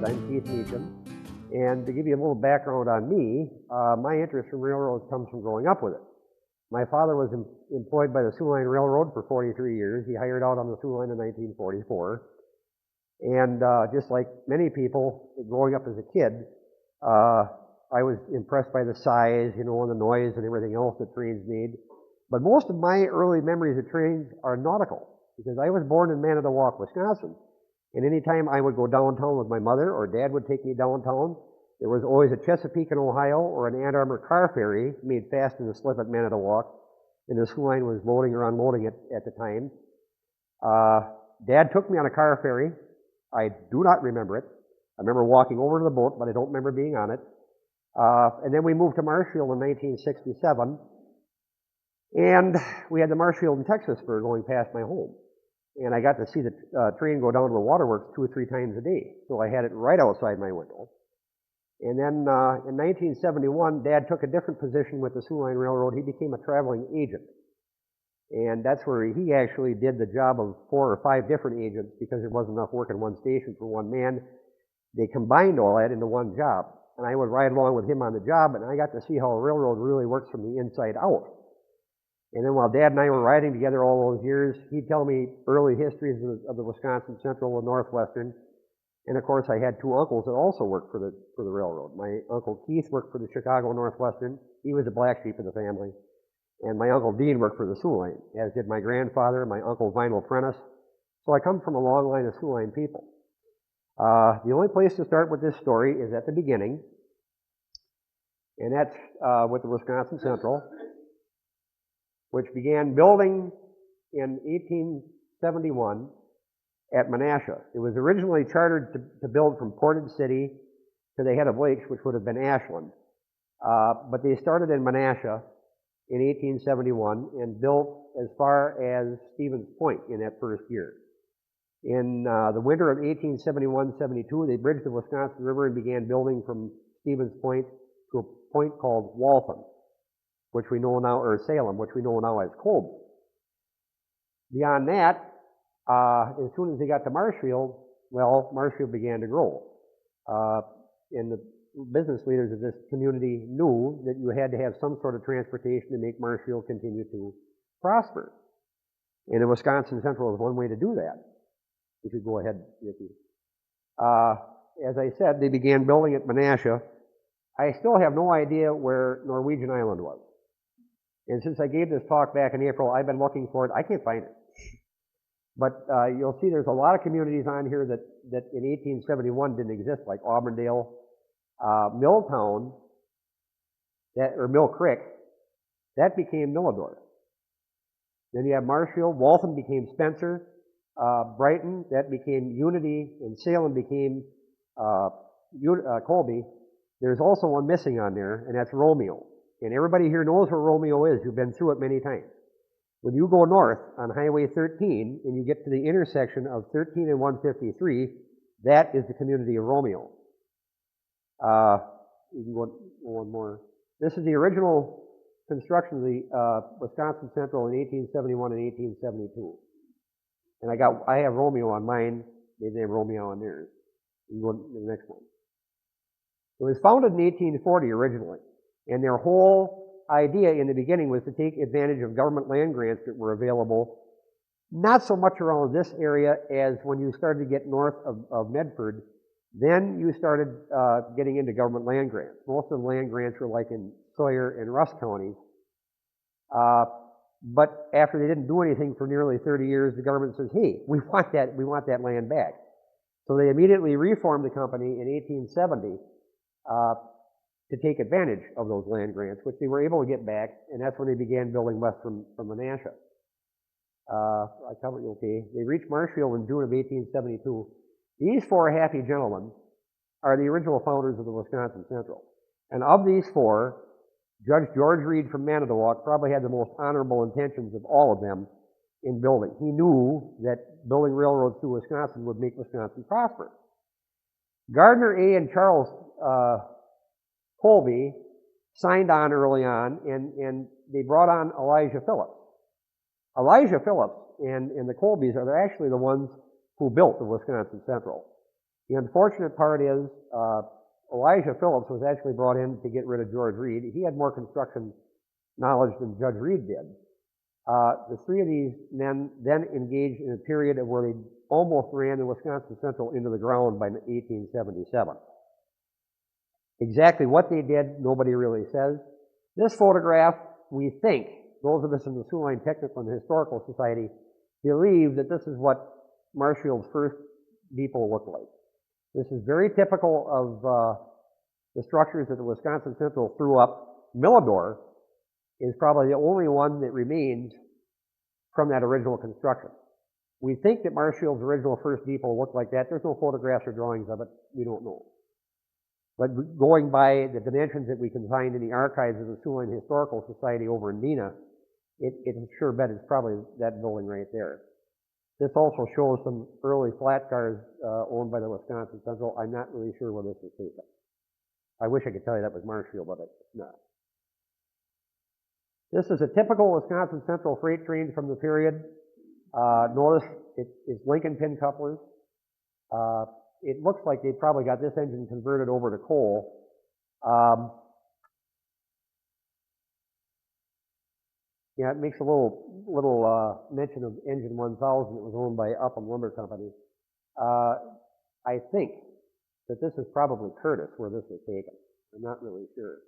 I'm Keith Meacham, and to give you a little background on me, my interest in railroads comes from growing up with it. My father was employed by the Soo Line Railroad for 43 years. He hired out on the Soo Line in 1944. And just like many people, growing up as a kid, I was impressed by the size, and the noise and everything else that trains made. But most of my early memories of trains are nautical, because I was born in Manitowoc, Wisconsin. And anytime I would go downtown with my mother, or Dad would take me downtown, there was always a Chesapeake in Ohio or an Ann Arbor car ferry made fast in the slip at Manitowoc, and the Soo Line was loading or unloading it at the time. Dad took me on a car ferry. I do not remember it. I remember walking over to the boat, but I don't remember being on it. And then we moved to Marshfield in 1967, and we had the Marshfield and Texas spur going past my home. And I got to see the train go down to the waterworks 2 or 3 times a day. So I had it right outside my window. And then in 1971, Dad took a different position with the Soo Line Railroad. He became a traveling agent. And that's where he actually did the job of 4 or 5 different agents, because there wasn't enough work in one station for one man. They combined all that into one job. And I would ride along with him on the job, and I got to see how a railroad really works from the inside out. And then while Dad and I were riding together all those years, he'd tell me early histories of the Wisconsin Central and Northwestern. And of course, I had 2 uncles that also worked for the railroad. My Uncle Keith worked for the Chicago Northwestern. He was the black sheep of the family. And my Uncle Dean worked for the Soo Line, as did my grandfather, my Uncle Vinyl Prentice. So I come from a long line of Soo Line people. The only place to start with this story is at the beginning, and that's with the Wisconsin Central, which began building in 1871 at Menasha. It was originally chartered to build from Portage City to the head of lakes, which would have been Ashland. But they started in Menasha in 1871 and built as far as Stevens Point in that first year. In the winter of 1871-72, they bridged the Wisconsin River and began building from Stevens Point to a point called Waltham, which we know now, or Salem, which we know now as Colby. Beyond that, as soon as they got to Marshfield, well, Marshfield began to grow. And the business leaders of this community knew that you had to have some sort of transportation to make Marshfield continue to prosper. And the Wisconsin Central is one way to do that. You could go ahead, Vicki. As I said, they began building at Menasha. I still have no idea where Norwegian Island was. And since I gave this talk back in April, I've been looking for it. I can't find it. But you'll see there's a lot of communities on here that in 1871 didn't exist, like Auburndale, Milltown, or Mill Creek, that became Millador. Then you have Marshfield. Waltham became Spencer. Brighton, that became Unity, and Salem became Colby. There's also one missing on there, and that's Romeo. And everybody here knows where Romeo is. You've been through it many times. When you go north on Highway 13 and you get to the intersection of 13 and 153, that is the community of Romeo. You can go one more. This is the original construction of the Wisconsin Central in 1871 and 1872. And I have Romeo on mine. They have Romeo on theirs. You can go to the next one. It was founded in 1840 originally. And their whole idea in the beginning was to take advantage of government land grants that were available, not so much around this area as when you started to get north of Medford, then you started getting into government land grants. Most of the land grants were like in Sawyer and Russ counties. But after they didn't do anything for nearly 30 years, the government says, hey, we want that land back. So they immediately reformed the company in 1870 to take advantage of those land grants, which they were able to get back, and that's when they began building west from Menasha. I covered it okay. They reached Marshfield in June of 1872. These 4 happy gentlemen are the original founders of the Wisconsin Central. And of these 4, Judge George Reed from Manitowoc probably had the most honorable intentions of all of them in building. He knew that building railroads through Wisconsin would make Wisconsin prosper. Gardner A. and Charles Colby signed on early on, and they brought on Elijah Phillips. Elijah Phillips and the Colbys are actually the ones who built the Wisconsin Central. The unfortunate part is Elijah Phillips was actually brought in to get rid of George Reed. He had more construction knowledge than Judge Reed did. The three of these men then engaged in a period of where they almost ran the Wisconsin Central into the ground by 1877. Exactly what they did, nobody really says. This photograph, we think, those of us in the Sioux Line Technical and Historical Society believe that this is what Marshfield's first depot looked like. This is very typical of the structures that the Wisconsin Central threw up. Millador is probably the only one that remains from that original construction. We think that Marshfield's original first depot looked like that. There's no photographs or drawings of it. We don't know. But going by the dimensions that we can find in the archives of the Sioux Line Historical Society over in Neenah, it's sure bet it's probably that building right there. This also shows some early flat cars owned by the Wisconsin Central. I'm not really sure where this is taken. I wish I could tell you that was Marshfield, but it's not. This is a typical Wisconsin Central freight train from the period. Notice it's Lincoln pin couplers. It looks like they probably got this engine converted over to coal. Yeah, it makes a little mention of engine 1000 that was owned by Upham Lumber Company. I think that this is probably Curtis where this was taken. I'm not really sure.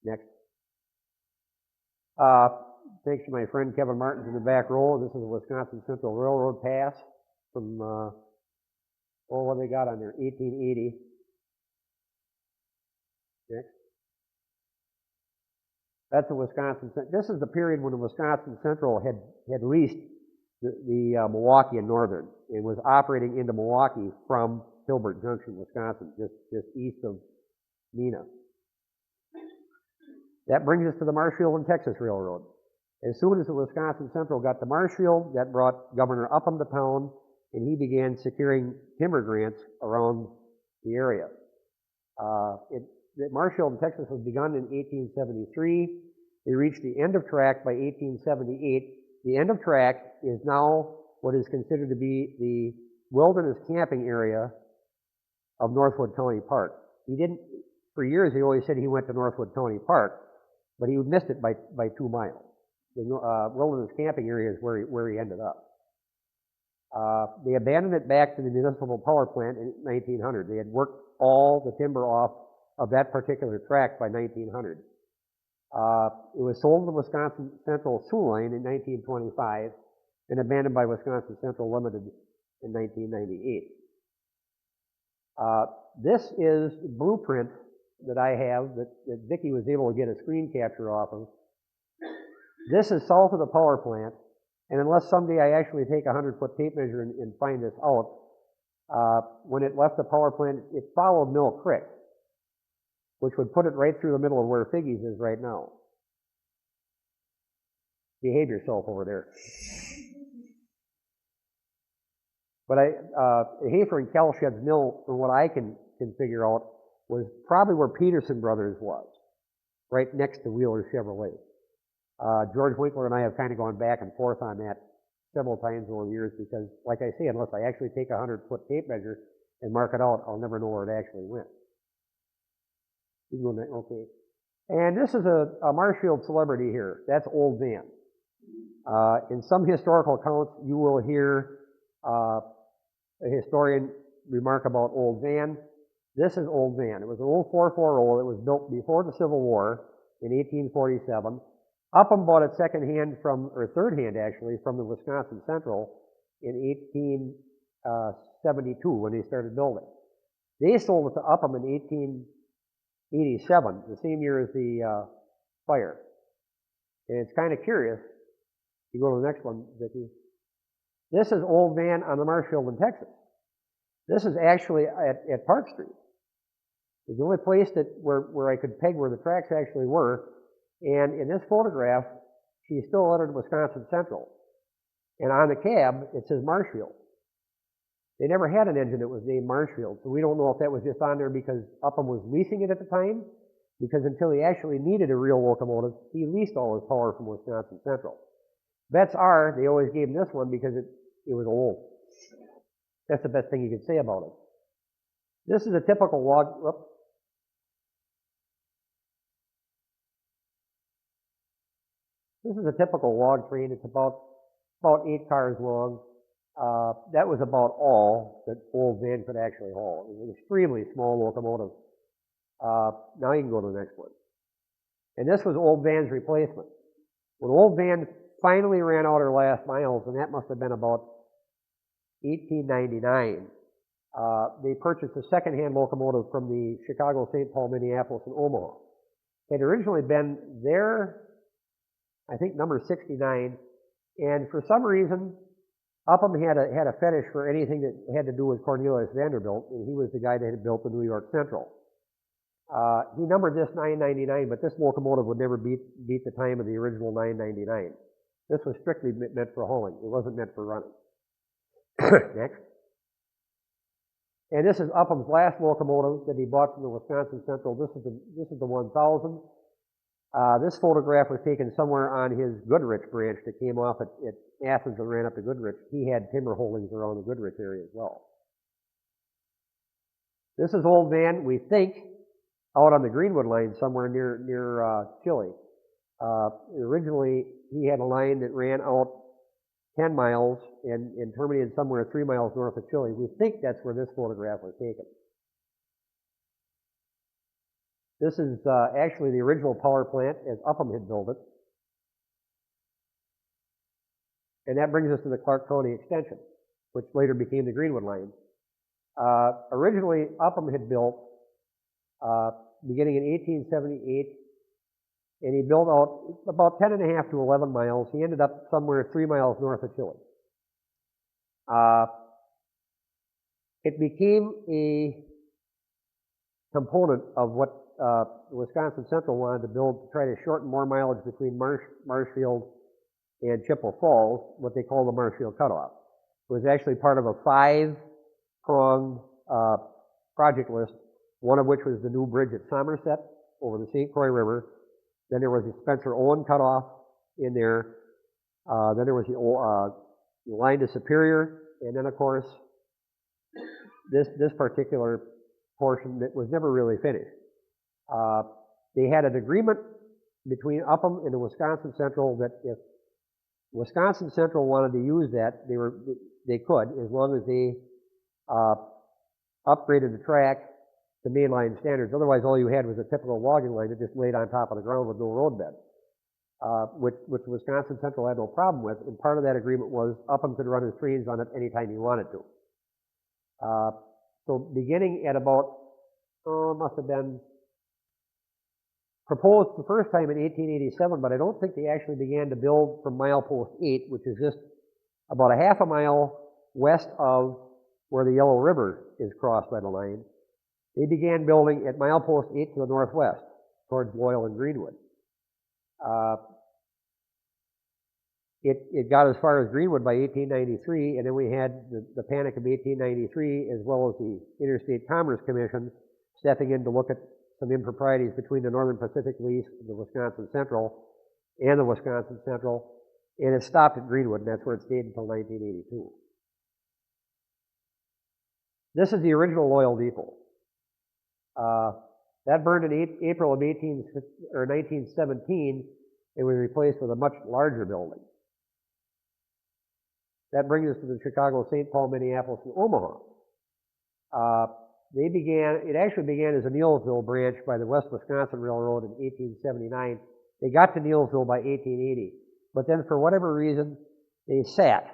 Next. Thanks to my friend Kevin Martins in the back row. This is the Wisconsin Central Railroad pass from, what they got on there, 1880. Next. That's the Wisconsin. This is the period when the Wisconsin Central had leased the Milwaukee and Northern and was operating into Milwaukee from Hilbert Junction, Wisconsin, just east of Neenah. That brings us to the Marshfield and Texas Railroad. As soon as the Wisconsin Central got to Marshfield, that brought Governor Upham to town, and he began securing timber grants around the area. Marshfield and Texas was begun in 1873. They reached the end of track by 1878. The end of track is now what is considered to be the wilderness camping area of Northwood County Park. He didn't, for years he always said he went to Northwood County Park, but he missed it by 2 miles. The wilderness camping area is where he ended up. They abandoned it back to the municipal power plant in 1900. They had worked all the timber off of that particular tract by 1900. It was sold to Wisconsin Central Sioux Line in 1925 and abandoned by Wisconsin Central Limited in 1998. This is the blueprint that I have that Vicki was able to get a screen capture off of. This is south of the power plant, and unless someday I actually take a 100-foot tape measure and find this out, when it left the power plant, it followed Mill Creek, which would put it right through the middle of where Figgy's is right now. Behave yourself over there. But Hafer and Calshed's mill, from what I can figure out, was probably where Peterson Brothers was, right next to Wheeler Chevrolet. George Winkler and I have kind of gone back and forth on that several times over the years because, like I say, unless I actually take a 100-foot tape measure and mark it out, I'll never know where it actually went. Okay. And this is a Marshfield celebrity here. That's Old Van. In some historical accounts, you will hear a historian remark about Old Van. This is Old Van. It was an old 440 that was built before the Civil War in 1847. Upham bought it secondhand or third hand actually, from the Wisconsin Central in 1872 when they started building. They sold it to Upham in 1887, the same year as the fire. And it's kind of curious. You go to the next one, Vicki. This is Old Van on the Marshfield in Texas. This is actually at Park Street. It's the only place where I could peg where the tracks actually were. And in this photograph, she's still lettered Wisconsin Central. And on the cab, it says Marshfield. They never had an engine that was named Marshfield, so we don't know if that was just on there because Upham was leasing it at the time, because until he actually needed a real locomotive, he leased all his power from Wisconsin Central. Bets are they always gave him this one because it was old. That's the best thing you could say about it. This is a typical log. Whoop. This is a typical log train. It's about 8 cars long. That was about all that old van could actually haul. It was an extremely small locomotive. Now you can go to the next one. And this was old van's replacement. When old van finally ran out her last miles, and that must have been about 1899, they purchased a second-hand locomotive from the Chicago, St. Paul, Minneapolis, and Omaha. It had originally been their, I think, number 69, and for some reason, Upham had a fetish for anything that had to do with Cornelius Vanderbilt, and he was the guy that had built the New York Central. He numbered this 999, but this locomotive would never beat the time of the original 999. This was strictly meant for hauling. It wasn't meant for running. Next. And this is Upham's last locomotive that he bought from the Wisconsin Central. This is the 1000. This photograph was taken somewhere on his Goodrich branch that came off at Athens and ran up to Goodrich. He had timber holdings around the Goodrich area as well. This is old van, we think, out on the Greenwood line somewhere near Chile. Originally, he had a line that ran out 10 miles and terminated somewhere 3 miles north of Chile. We think that's where this photograph was taken. This is actually the original power plant as Upham had built it. And that brings us to the Clark County Extension, which later became the Greenwood line. Originally, Upham had built, beginning in 1878, and he built out about 10.5 to 11 miles. He ended up somewhere 3 miles north of Chile. It became a component of what the Wisconsin Central wanted to build to try to shorten more mileage between Marshfield and Chippewa Falls, what they call the Marshfield Cutoff. It was actually part of a 5-pronged project list, one of which was the new bridge at Somerset over the St. Croix River. Then there was the Spencer Owen Cutoff in there. Then there was the line to Superior, and then of course this particular portion that was never really finished. They had an agreement between Upham and the Wisconsin Central that if Wisconsin Central wanted to use that, they could, as long as they upgraded the track to mainline standards. Otherwise, all you had was a typical logging line that just laid on top of the ground with no roadbed, which Wisconsin Central had no problem with. And part of that agreement was Upham could run his trains on it anytime he wanted to. So beginning at about, must have been proposed the first time in 1887, but I don't think they actually began to build from milepost 8, which is just about a half a mile west of where the Yellow River is crossed by the line. They began building at milepost 8 to the northwest, towards Loyal and Greenwood. It got as far as Greenwood by 1893, and then we had the panic of 1893, as well as the Interstate Commerce Commission stepping in to look at some improprieties between the Northern Pacific lease, the Wisconsin Central, and the Wisconsin Central, and it stopped at Greenwood, and that's where it stayed until 1982. This is the original Loyal Depot. That burned in April of 1917, and was replaced with a much larger building. That brings us to the Chicago, St. Paul, Minneapolis, and Omaha. It actually began as a Neillsville branch by the West Wisconsin Railroad in 1879. They got to Neillsville by 1880, but then for whatever reason, they sat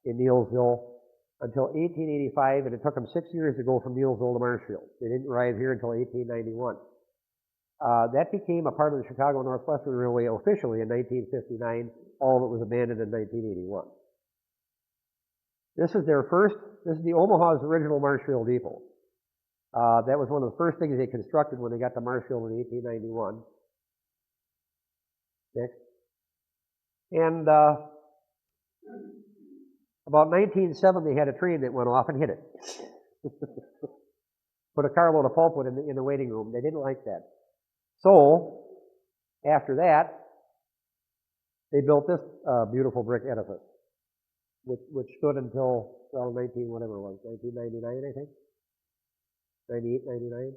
in Neillsville until 1885, and it took them 6 years to go from Neillsville to Marshfield. They didn't arrive here until 1891. That became a part of the Chicago Northwestern Railway officially in 1959. All of it was abandoned in 1981. This is the Omaha's original Marshfield Depot. That was one of the first things they constructed when they got to Marshfield in 1891. Next. And about 1907, they had a train that went off and hit it. Put a carload of pulpwood in the waiting room. They didn't like that. So, after that, they built this beautiful brick edifice. which stood until, well, 19, whatever it was, 1999, I think, 98, 99.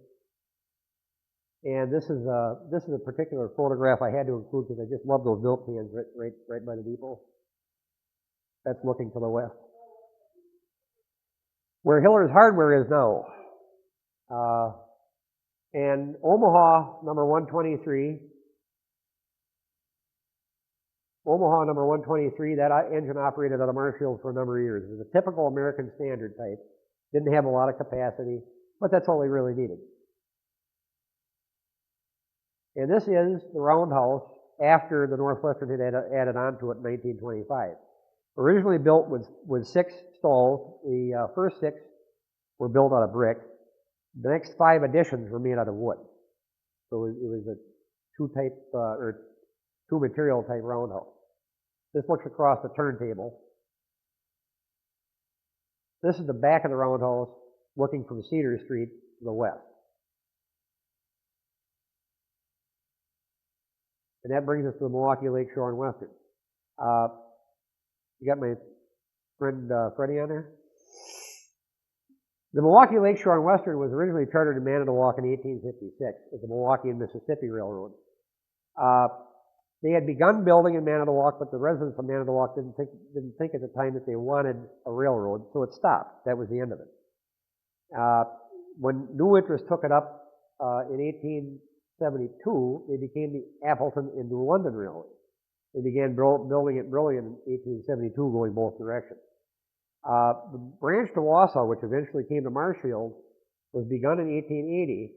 And this is a particular photograph I had to include because I just love those milk cans right by the depot. That's looking to the west. Where Hiller's Hardware is now. And Omaha number 123. Omaha number 123, that engine operated out of Marshfield for a number of years. It was a typical American Standard type. Didn't have a lot of capacity, but that's all they really needed. And this is the roundhouse after the Northwestern had added on to it in 1925. Originally built with 6 stalls. The first 6 were built out of brick. The next 5 additions were made out of wood. So it was a two material type roundhouse. This looks across the turntable. This is the back of the roundhouse looking from Cedar Street to the west. And that brings us to the Milwaukee, Lakeshore, and Western. You got my friend Freddie on there? The Milwaukee, Lakeshore, and Western was originally chartered in Manitowoc in 1856 as the Milwaukee and Mississippi Railroad. They had begun building in Manitowoc, but the residents of Manitowoc didn't think at the time that they wanted a railroad, so it stopped. That was the end of it. When new interest took it up in 1872, they became the Appleton and New London Railway. They began building it really in 1872, going both directions. The branch to Wausau, which eventually came to Marshfield, was begun in 1880.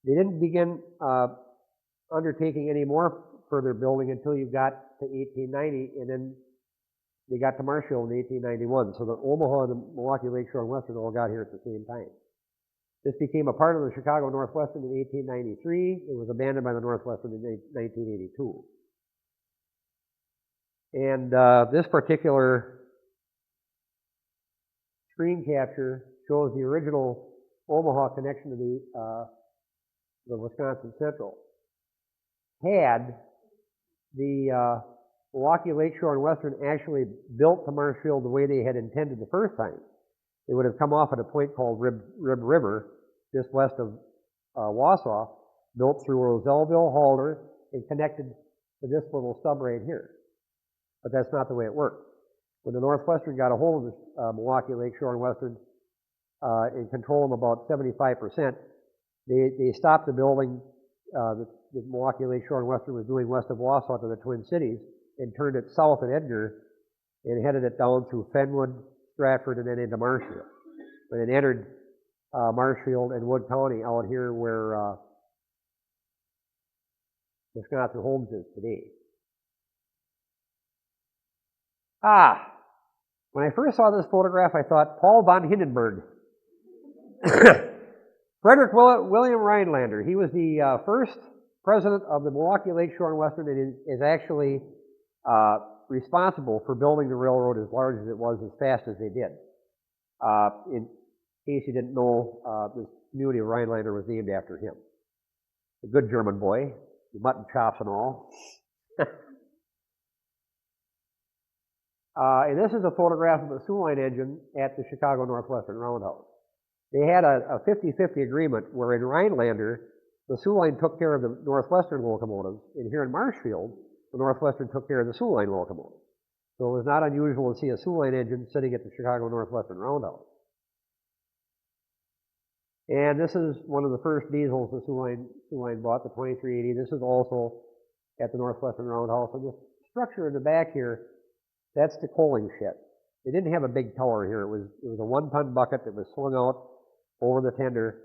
They didn't begin undertaking any more further building until you got to 1890, and then they got to Marshfield in 1891. So the Omaha and the Milwaukee, Lakeshore, and Western all got here at the same time. This became a part of the Chicago Northwestern in 1893. It was abandoned by the Northwestern in 1982. And this particular screen capture shows the original Omaha connection to the Wisconsin Central. Had the Milwaukee, Lakeshore, and Western actually built to Marshfield the way they had intended the first time, they would have come off at a point called Rib River, just west of Wausau, built through Roselleville, Halder, and connected to this little stub right here. But that's not the way it worked. When the Northwestern got a hold of the Milwaukee, Lakeshore, and Western and controlled them about 75%, they stopped the building the Milwaukee, Lakeshore, and Western was doing west of Wausau to the Twin Cities and turned it south at Edgar and headed it down through Fenwood, Stratford, and then into Marshfield. But it entered Marshfield and Wood County out here where Wisconsin Homes is today. When I first saw this photograph, I thought, Paul von Hindenburg. Frederick William Rhinelander. He was the first president of the Milwaukee, Lakeshore, and Western, and is actually responsible for building the railroad as large as it was, as fast as they did. In case you didn't know, this community of Rhinelander was named after him. A good German boy, mutton chops and all. And this is a photograph of the Sioux Line engine at the Chicago Northwestern Roundhouse. They had a 50-50 agreement where in Rhinelander, the Sioux Line took care of the Northwestern locomotives, and here in Marshfield, the Northwestern took care of the Sioux Line locomotives. So it was not unusual to see a Sioux Line engine sitting at the Chicago Northwestern Roundhouse. And this is one of the first diesels the Sioux Line bought, the 2380. This is also at the Northwestern Roundhouse. And the structure in the back here, that's the coaling shed. They didn't have a big tower here. It was a 1-ton bucket that was swung out over the tender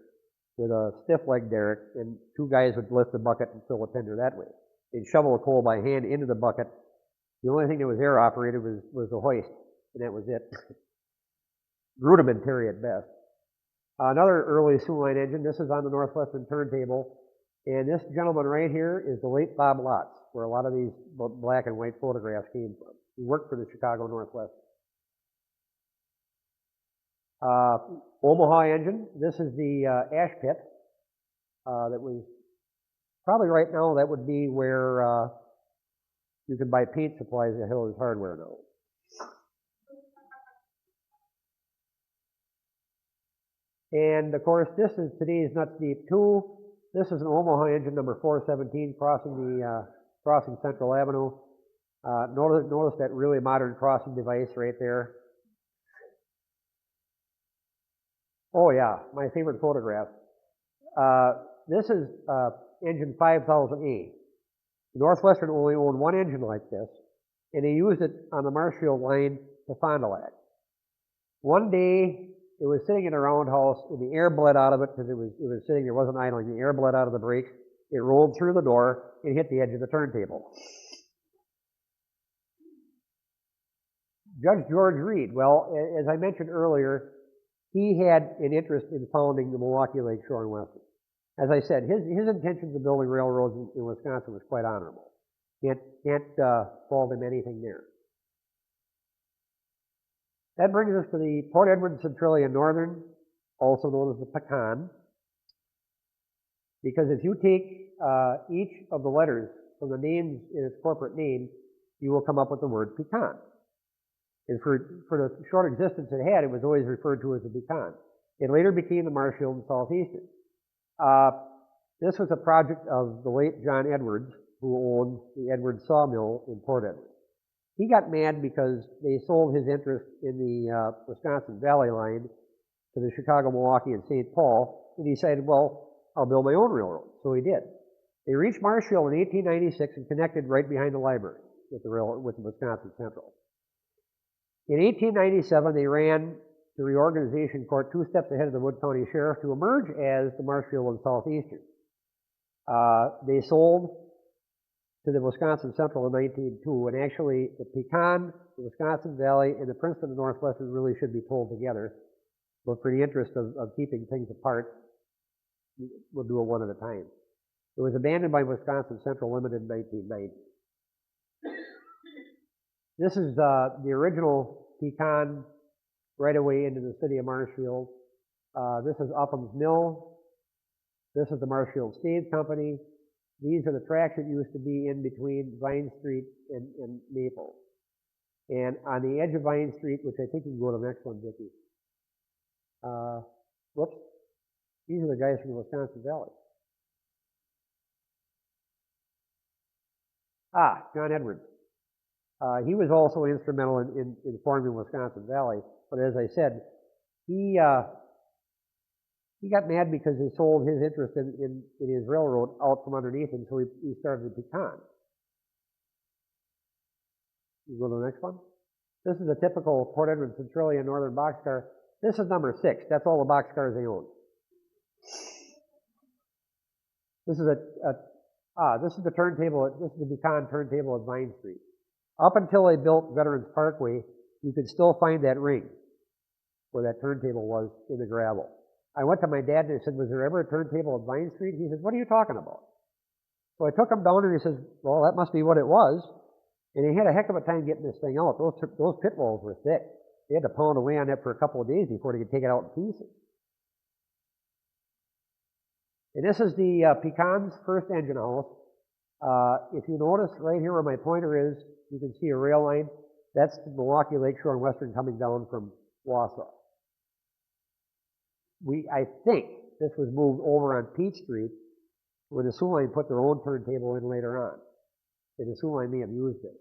with a stiff leg derrick, and 2 guys would lift the bucket and fill the tender that way. They'd shovel the coal by hand into the bucket. The only thing that was air operated was the hoist, and that was it. Rudimentary at best. Another early Sioux Line engine. This is on the Northwestern turntable, and this gentleman right here is the late Bob Lotz, where a lot of these black and white photographs came from. He worked for the Chicago Northwestern. Omaha engine. This is the ash pit that was probably right now that would be where you can buy paint supplies at Hiller's Hardware now. And of course, this is today's Nuts Deep 2. This is an Omaha engine number 417 crossing Central Avenue. Notice that really modern crossing device right there. Oh yeah, my favorite photograph. This is engine 5000A. Northwestern only owned one engine like this, and they used it on the Marshfield line to Fond du Lac. One day, it was sitting in a roundhouse, and the air bled out of it because it was sitting there, wasn't idling. The air bled out of the brakes. It rolled through the door and hit the edge of the turntable. Judge George Reed, well, as I mentioned earlier, he had an interest in founding the Milwaukee, Lakeshore, and Western. As I said, his intentions of building railroads in Wisconsin was quite honorable. Can't fault him anything there. That brings us to the Port Edward, Centralia, Northern, also known as the Pecan. Because if you take each of the letters from the names in its corporate name, you will come up with the word pecan. And for the short existence it had, it was always referred to as the pecan. It later became the Marshfield and Southeastern. This was a project of the late John Edwards, who owned the Edwards Sawmill in Port Edward. He got mad because they sold his interest in the Wisconsin Valley line to the Chicago, Milwaukee, and St. Paul, and he decided, well, I'll build my own railroad. So he did. They reached Marshfield in 1896 and connected right behind the library with the Wisconsin Central. In 1897, they ran the reorganization court 2 steps ahead of the Wood County Sheriff to emerge as the Marshfield and Southeastern. They sold to the Wisconsin Central in 1902, and actually the Pecan, the Wisconsin Valley, and the Princeton and Northwestern really should be pulled together. But for the interest of keeping things apart, we'll do it one at a time. It was abandoned by Wisconsin Central Limited in 1990. This is the original Pecan right away into the city of Marshfield. This is Upham's Mill. This is the Marshfield Staves Company. These are the tracks that used to be in between Vine Street and Maple. And on the edge of Vine Street, which I think you can go to the next one, Vicki. Whoops. These are the guys from the Wisconsin Valley. John Edwards. He was also instrumental in forming Wisconsin Valley, but as I said, he got mad because he sold his interest in his railroad out from underneath him, so he started the Pecan. You go to the next one. This is a typical Port Edward, Centralia, Northern boxcar. This is number 6. That's all the boxcars they own. This is this is the turntable. This is the Pecan turntable at Vine Street. Up until they built Veterans Parkway, you could still find that ring where that turntable was in the gravel. I went to my dad and I said, was there ever a turntable at Vine Street? He said, what are you talking about? So I took him down and he says, well, that must be what it was. And he had a heck of a time getting this thing out. Those pit walls were thick. They had to pound away on it for a couple of days before they could take it out in pieces. And this is the Pecan's first engine house. If you notice right here where my pointer is, you can see a rail line. That's the Milwaukee, Lakeshore, and Western coming down from Wausau. I think this was moved over on Peach Street when the Soo Line put their own turntable in later on. And the Soo Line may have used it.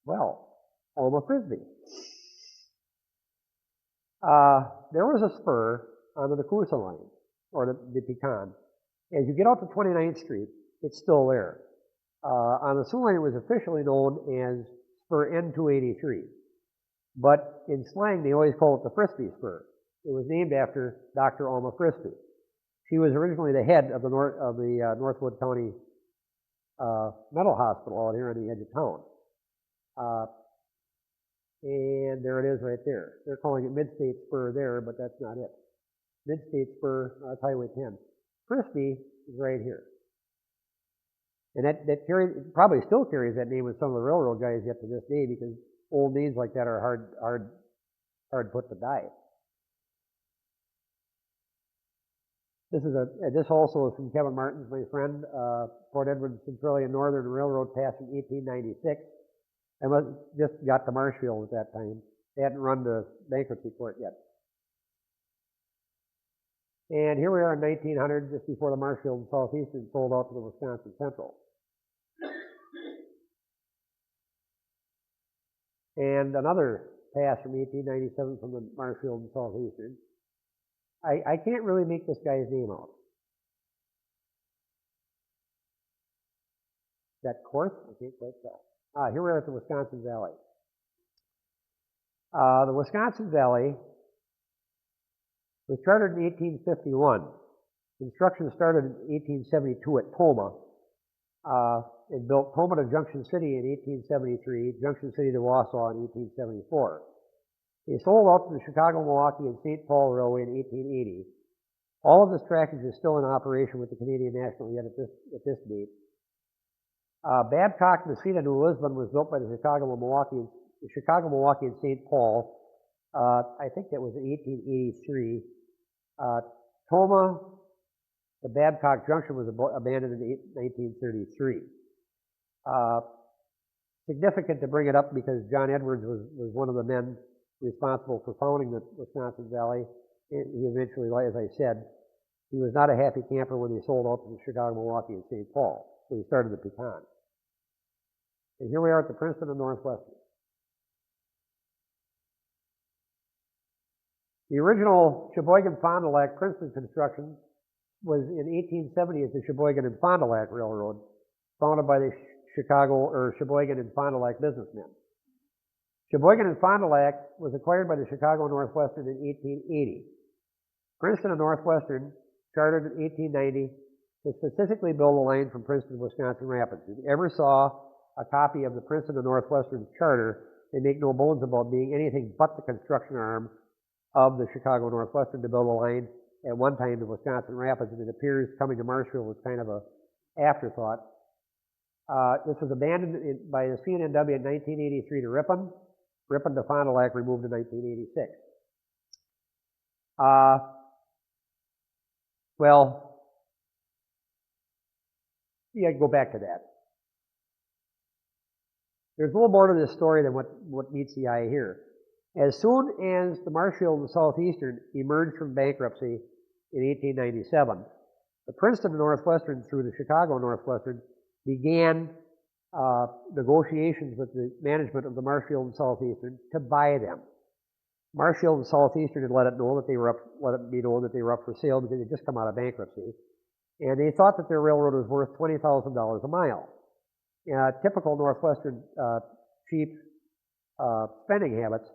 Well, Alma Frisbee. There was a spur on the Coosa line, or the Pecan. As you get out to 29th Street, it's still there. On the Soo Line, it was officially known as Spur N283. But in slang, they always call it the Frisbee Spur. It was named after Dr. Alma Frisbee. She was originally the head of the Northwood County Mental Hospital out here on the edge of town. And there it is right there. They're calling it Mid-State Spur there, but that's not it. Mid-State Spur, that's Highway 10. Frisbee is right here. And that probably still carries that name with some of the railroad guys yet to this day, because old names like that are hard put to die. This also is from Kevin Martins, my friend, Port Edward, Centralia, Northern Railroad passed in 1896. I just got to Marshfield at that time. They hadn't run the bankruptcy court yet. And here we are in 1900, just before the Marshfield and Southeastern sold out to the Wisconsin Central. And another pass from 1897 from the Marshfield and Southeastern. I can't really make this guy's name out. Is that Korth? I can't quite tell. Here we are at the Wisconsin Valley. The Wisconsin Valley was chartered in 1851. Construction started in 1872 at Toma, and built Toma to Junction City in 1873, Junction City to Wausau in 1874. They sold out to the Chicago, Milwaukee, and St. Paul Railway in 1880. All of this trackage is still in operation with the Canadian National yet at this date. Babcock, Messina, New Lisbon was built by the Chicago, Milwaukee, and St. Paul. I think that was in 1883. Toma, the Babcock Junction was abandoned in 1933. Significant to bring it up because John Edwards was one of the men responsible for founding the Wisconsin Valley. He eventually, as I said, he was not a happy camper when they sold out to the Chicago, Milwaukee, and St. Paul. So he started the Pecan. And here we are at the Princeton and Northwestern. The original Sheboygan-Fond du Lac Princeton construction was in 1870 as the Sheboygan and Fond du Lac Railroad, founded by the Sheboygan and Fond du Lac businessmen. Sheboygan and Fond du Lac was acquired by the Chicago Northwestern in 1880. Princeton and Northwestern chartered in 1890 to specifically build a line from Princeton to Wisconsin Rapids. If you ever saw a copy of the Princeton and Northwestern charter, they make no bones about being anything but the construction arm of the Chicago Northwestern to build a line at one time to Wisconsin Rapids, and it appears coming to Marshfield was kind of an afterthought. This was abandoned by the CNNW in 1983 to Ripon. Ripon to Fond du Lac removed in 1986. Well, yeah, go back to that. There's a little more to this story than what meets the eye here. As soon as the Marshfield and Southeastern emerged from bankruptcy in 1897, the Princeton and Northwestern through the Chicago Northwestern began negotiations with the management of the Marshfield and Southeastern to buy them. Marshfield and Southeastern had let it be known that they were up for sale because they'd just come out of bankruptcy, and they thought that their railroad was worth $20,000 a mile. Typical Northwestern cheap spending habits,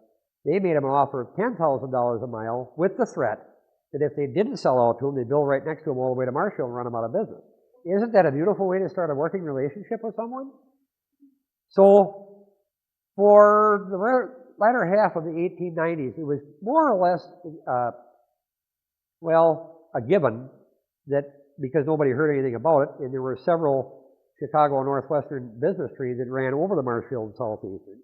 they made them an offer of $10,000 a mile with the threat that if they didn't sell out to them, they'd build right next to them all the way to Marshfield and run them out of business. Isn't that a beautiful way to start a working relationship with someone? So for the latter half of the 1890s, it was more or less, a given that because nobody heard anything about it, and there were several Chicago and Northwestern business trees that ran over the Marshfield and Southeastern,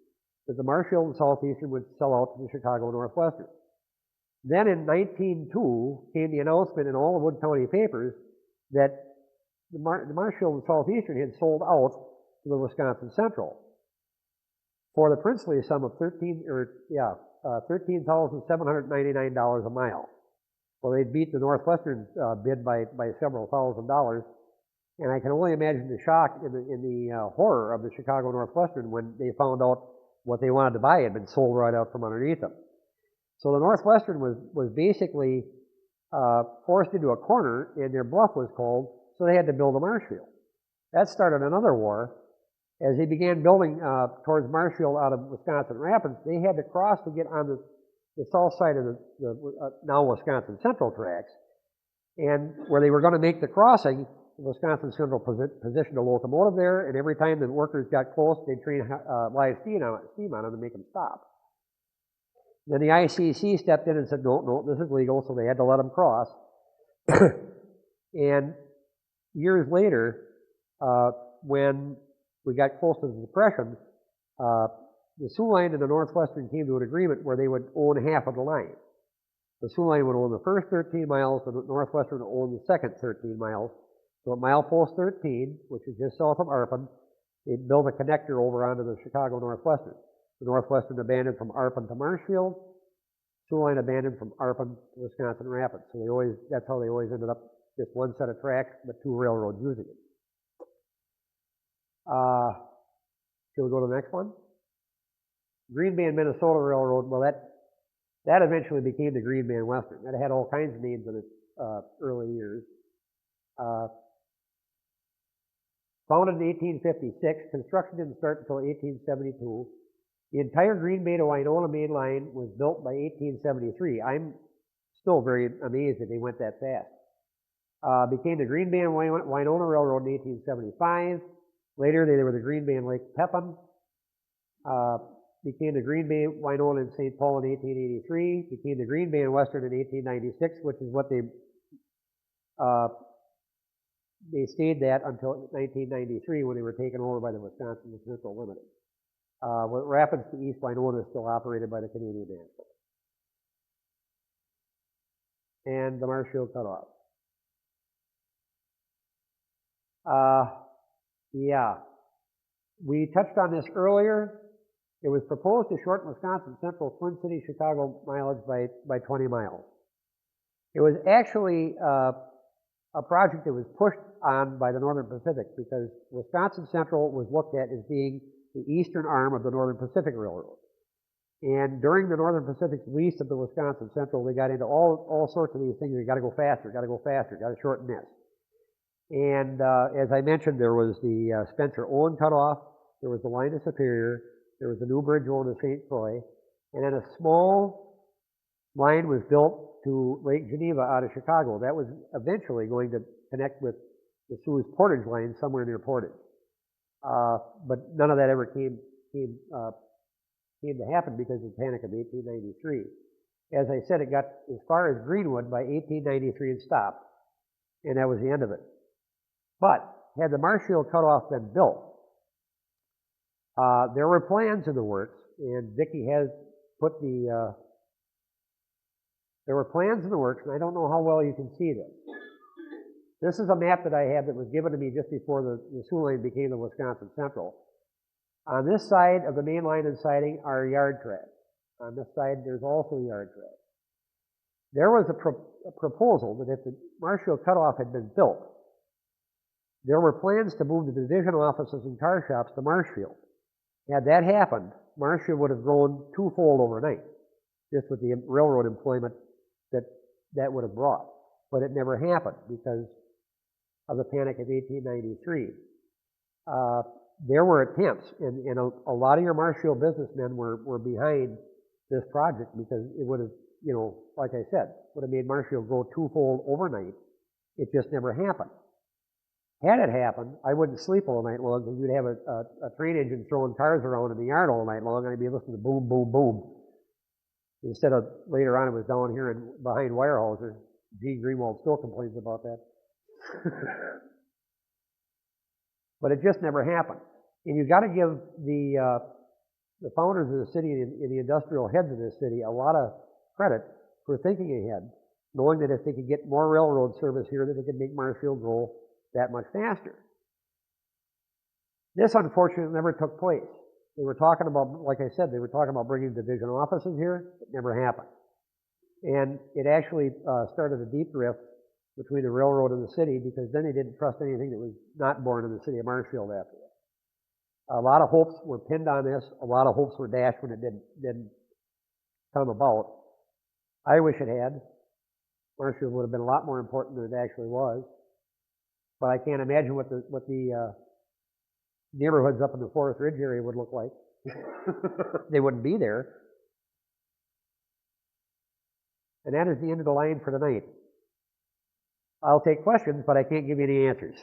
that the Marshfield and Southeastern would sell out to the Chicago Northwestern. Then in 1902 came the announcement in all the Wood County papers that the Marshfield and Southeastern had sold out to the Wisconsin Central for the princely sum of $13,799 a mile. Well, they'd beat the Northwestern bid by several $1,000s, and I can only imagine the shock in the horror of the Chicago Northwestern when they found out what they wanted to buy had been sold right out from underneath them. So the Northwestern was basically forced into a corner, and their bluff was called, so they had to build a Marshfield. That started another war. As they began building towards Marshfield out of Wisconsin Rapids, they had to cross to get on the south side of the now Wisconsin Central tracks. And where they were going to make the crossing, the Wisconsin Central positioned a locomotive there, and every time the workers got close, they'd train live steam on them to make them stop. Then the ICC stepped in and said, no, this is legal, so they had to let them cross. And years later, when we got close to the Depression, the Soo Line and the Northwestern came to an agreement where they would own half of the line. The Soo Line would own the first 13 miles, the Northwestern would own the second 13 miles. So at milepost 13, which is just south of Arpin, they'd build a connector over onto the Chicago Northwestern. The Northwestern abandoned from Arpin to Marshfield. Sewer line abandoned from Arpin to Wisconsin Rapids. So that's how they always ended up just one set of tracks, but two railroads using it. Shall we go to the next one? Green Band Minnesota Railroad, well, that eventually became the Green Band Western. That had all kinds of names in its early years. Founded in 1856, construction didn't start until 1872. The entire Green Bay to Winona main line was built by 1873. I'm still very amazed that they went that fast. Became the Green Bay and Winona Railroad in 1875. Later, they were the Green Bay and Lake Pepin. Became the Green Bay, Winona, and St. Paul in 1883. Became the Green Bay and Western in 1896, which is what they stayed that until 1993 when they were taken over by the Wisconsin Central Limited. What Rapids to East Winona is still operated by the Canadian National. And the Marshfield cutoff. Yeah, we touched on this earlier. It was proposed to shorten Wisconsin Central Twin Cities Chicago mileage by 20 miles. It was actually a project that was pushed on by the Northern Pacific because Wisconsin Central was looked at as being the eastern arm of the Northern Pacific Railroad. And during the Northern Pacific's lease of the Wisconsin Central, they got into all sorts of these things. You got to go faster, got to shorten this. And as I mentioned, there was the Spencer-Owen cutoff, there was the line to Superior, there was the new bridge over to St. Croix, and then a small line was built to Lake Geneva out of Chicago. That was eventually going to connect with the Suez Portage line somewhere near Portage. But none of that ever came to happen because of the Panic of 1893. As I said, it got as far as Greenwood by 1893 and stopped, and that was the end of it. But had the Marshfield cutoff been built, there were plans in the works, and Vicki has put there were plans in the works, and I don't know how well you can see this. This is a map that I have that was given to me just before the sewer line became the Wisconsin Central. On this side of the main line and siding are yard tracks. On this side, there's also yard tracks. There was a proposal that if the Marshfield cutoff had been built, there were plans to move the division offices and car shops to Marshfield. Had that happened, Marshfield would have grown twofold overnight, just with the railroad employment that would have brought. But it never happened because of the Panic of 1893. There were attempts, and a lot of your Marshfield businessmen were behind this project because it would have, like I said, would have made Marshfield grow twofold overnight. It just never happened. Had it happened, I wouldn't sleep all night long because you'd have a train engine throwing cars around in the yard all night long, and I'd be listening to boom, boom, boom. Instead of later on, it was down here and behind Weyerhaeuser. Gene Greenwald still complains about that. But it just never happened. And you've got to give the founders of the city and the industrial heads of this city a lot of credit for thinking ahead, knowing that if they could get more railroad service here, that they could make Marshfield grow that much faster. This, unfortunately, never took place. They were talking about, like I said, they were talking about bringing division offices here. It never happened. And it actually started a deep rift between the railroad and the city because then they didn't trust anything that was not born in the city of Marshfield after that. A lot of hopes were pinned on this. A lot of hopes were dashed when it didn't come about. I wish it had. Marshfield would have been a lot more important than it actually was. But I can't imagine what the neighborhoods up in the Forest Ridge area would look like. They wouldn't be there. And that is the end of the line for tonight. I'll take questions, but I can't give you any answers.